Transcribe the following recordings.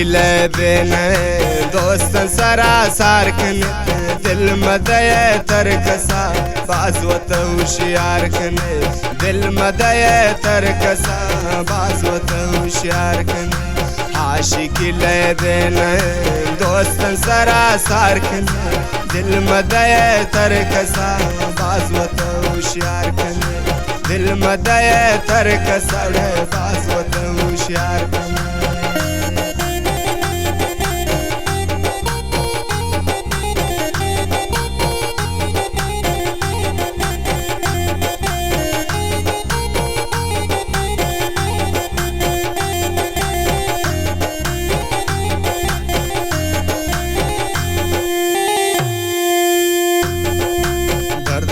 आशिकिले Ben दोस्त सरा सारखन दिल मदय तरकसा बाजवत होशियार कने दिल मदय तरकसा बाजवत होशियार कने आशिकिले बेन दोस्त सरा सारखन दिल मदय तरकसा बाजवत होशियार कने दिल मदय तरकसा बाजवत होशियार कने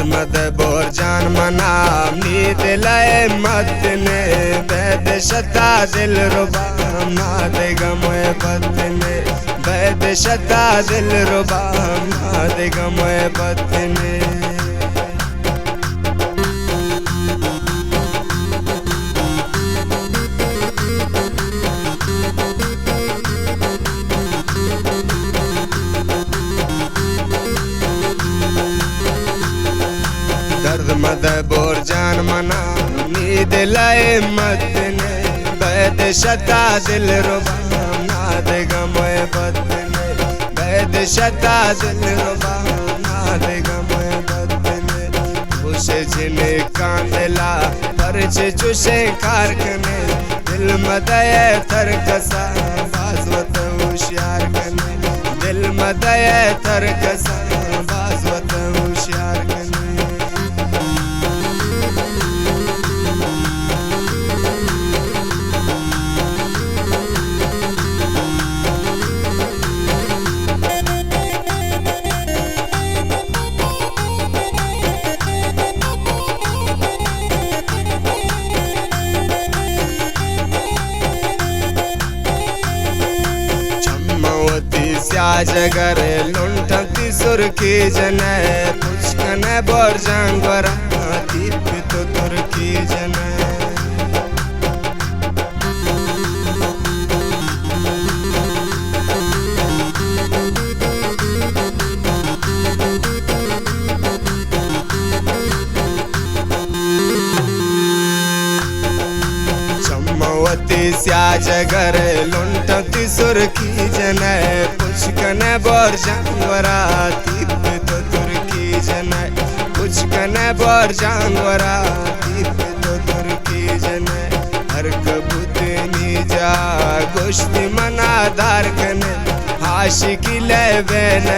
मद बोर जान मना नींद लाए मत ने बैद शता दिल रुबा नाद गमय बतने बैद शता दिल रुबा नाद गमय बतने मद बोर जान मना नींद लाए मत ने बैद शता दिल रुबा नाद गमय बतने बैद शता दिल रुबा नाद गमय बतने खुशे जिने कांदला परच चुशे कारकने दिल मदय तरकसा बाजवत होशियार कने दिल मदय तरकसा बाजवत होशियार कने जगर लुंठती सुरखी जने पुष्कन बोर जांगवरा दीप तो तुर्की जने स्या जगर लुंठती सुरखी जने पुष्कन बोर जांगवरा दीप तो तुर्की जने पुष्कन बोर जांगवरा दीप तो तुर्की जने हर कबूतनी जा गोश्ती मनादार कने आशिकिले बेन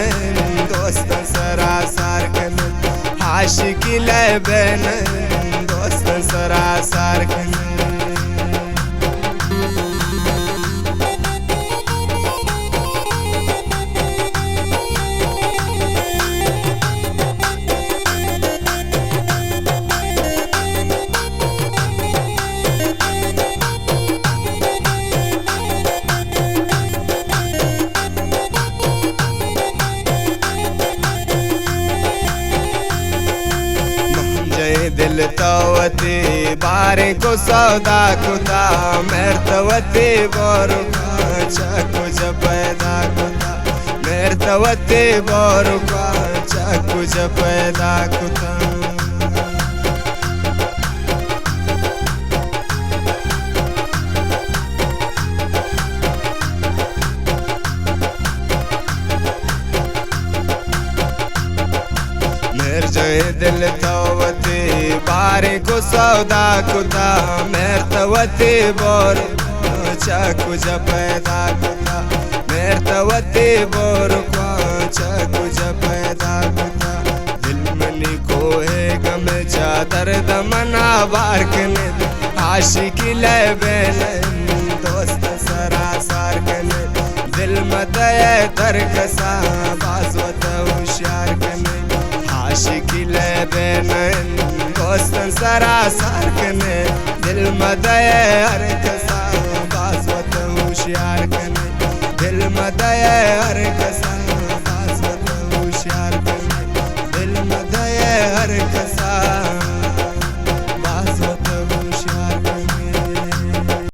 दोस्त सरा सार कने आशिकिले बेन दोस्त सरा सार कने दिल तवती बारे को सौदा खुदा मेरतवती बोरुका चकु पैदा खुदा मेरतवती बोरुका चकु पैदा खुदा दिल तवती बारे को सौदा खुदा मेरतवती बोर चकु पैदा खुदा मेरतवती बोर को चकु पैदा खुदा दिल मनी को है गम चादर दमना बारकने आशिकिले बेन दोस्त सरा सार कने दिल मदय तरकसा बाजवत होशियार कने आशिकिले बेन दोस्त सरा सार कने दिल मदय तरकसा बाजवत होशियार कने दिल मदय तरकसा